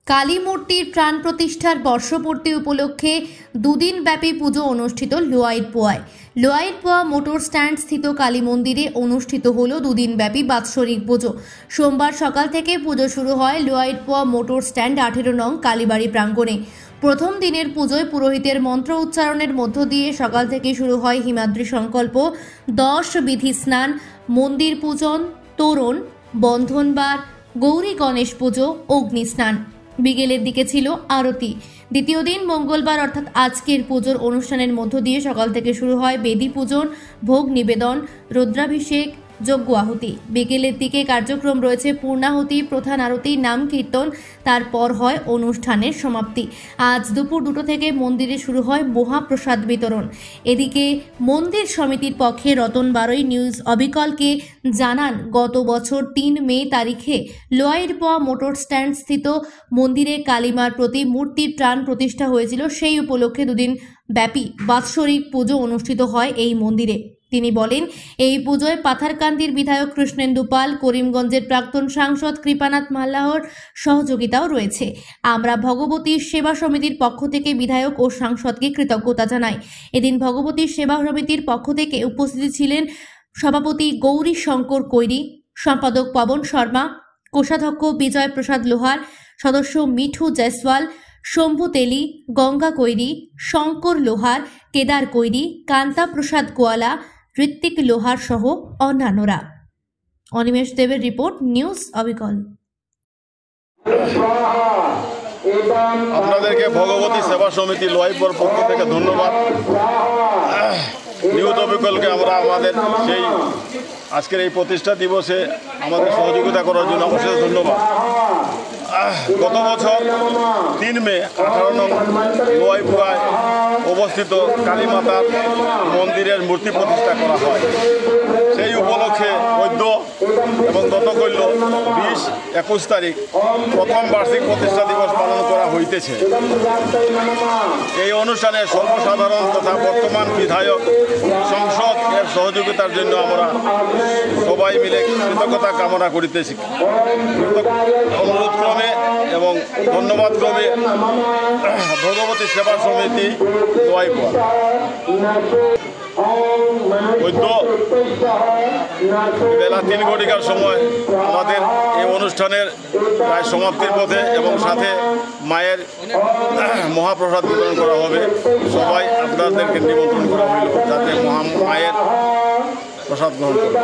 কালী মূর্তির প্রাণ প্রতিষ্ঠার বর্ষপূর্তি উপলক্ষে দুদিন ব্যাপী পুজো অনুষ্ঠিত লোয়াইটপোয়ায়। লোয়াইটপোয়া মোটর স্ট্যান্ড স্থিত কালী মন্দিরে অনুষ্ঠিত হলো দুদিন ব্যাপী বাৎসরিক পুজো। সোমবার সকাল থেকে পুজো শুরু হয় লোয়াইটপোয়া মোটর স্ট্যান্ড 18 নং কালীবাড়ি প্রাঙ্গণে। প্রথম দিনের পুজোয় পুরোহিতের মন্ত্র উচ্চারণের মধ্য দিয়ে সকাল থেকে শুরু হয় হিমাদ্রি সংকল্প, 10 বিধি স্নান, মন্দির পূজন, তোরণ, বন্ধনবার, গৌরী গণেশ পুজো, অগ্নি স্নান। বিকেলের দিকে ছিল আরতি। দ্বিতীয় দিন মঙ্গলবার অর্থাৎ আজকের পুজোর অনুষ্ঠানের মধ্য দিয়ে সকাল থেকে শুরু হয় বেদী পূজন, ভোগ নিবেদন, রুদ্রাভিষেক, যজ্ঞ আহুতি। বিকেলের দিকে কার্যক্রম রয়েছে পূর্ণাহুতি, প্রধান আরতি, নাম কীর্তন, তারপর হয় অনুষ্ঠানের সমাপ্তি। আজ দুপুর 2টো থেকে মন্দিরে শুরু হয় মহাপ্রসাদ বিতরণ। এদিকে মন্দির সমিতির পক্ষে রতন বারোই নিউজ অবিকলকে জানান, গত বছর 3 মে তারিখে লোয়াইটপোয়া মোটর স্ট্যান্ড স্থিত মন্দিরে কালীমার প্রতি মূর্তির প্রাণ প্রতিষ্ঠা হয়েছিল। সেই উপলক্ষে দুদিন ব্যাপী বাৎসরিক পুজো অনুষ্ঠিত হয় এই মন্দিরে। তিনি বলেন, এই পুজোয় পাথারকান্দির বিধায়ক কৃষ্ণেন্দু পাল, করিমগঞ্জের প্রাক্তন সাংসদ কৃপানাথ মাল্লাহর সহযোগিতাও রয়েছে। আমরা ভগবতীর সেবা সমিতির পক্ষ থেকে বিধায়ক ও সাংসদকে কৃতজ্ঞতা জানাই। এদিন ভগবতীর সেবা সমিতির পক্ষ থেকে উপস্থিত ছিলেন সভাপতি গৌরী শঙ্কর কৈরি, সম্পাদক পবন শর্মা, কোষাধ্যক্ষ বিজয় প্রসাদ লোহার, সদস্য মিঠু জয়সওয়াল, শম্ভু তেলি, গঙ্গা কৈরি, শঙ্কর লোহার, কেদার কৈরি, কান্তা প্রসাদ গোয়ালা, ঋত্বিক লোহার সহ অন্যান্যরা। অনিমেষ দেবের রিপোর্ট, নিউজ অবিকল। আপনাদেরকে ভগবতী সেবা সমিতি লোয়াইটপোয়ার পক্ষ থেকে ধন্যবাদ। নিউজ অবিকলকে আমরা আমাদের সেই আজকের এই প্রতিষ্ঠা দিবসে আমাদের সহযোগিতা করার জন্য অবশ্যই ধন্যবাদ। গত বছর 3 মে 18 নং লোয়াইটপোয়ায় অবস্থিত কালীমাতার মন্দিরের মূর্তি প্রতিষ্ঠা করা হয়। সেই উপলক্ষে বৈদ্য এবং গতকল্য 20-21 তারিখ প্রথম বার্ষিক প্রতিষ্ঠা দিবস পালন করা হইতেছে। এই অনুষ্ঠানে সর্বসাধারণ তথা বর্তমান বিধায়ক, সংসদ এর সহযোগিতার জন্য আমরা সবাই মিলে কৃতজ্ঞতা কামনা করিতেছি। অনুরোধ ক্রমে এবং ধন্যবাদ ক্রমে ভগবতী সেবা সমিতি লোয়াইটপোয়া বৈদ্য বেলা 3 ঘটিকার সময় আমাদের এই অনুষ্ঠানের প্রায় সমাপ্তির পথে এবং সাথে মায়ের মহাপ্রসাদ বিতরণ করা হবে। সবাই আপনাদেরকে নিমন্ত্রণ করা হইল যাতে মায়ের প্রসাদ গ্রহণ করবে।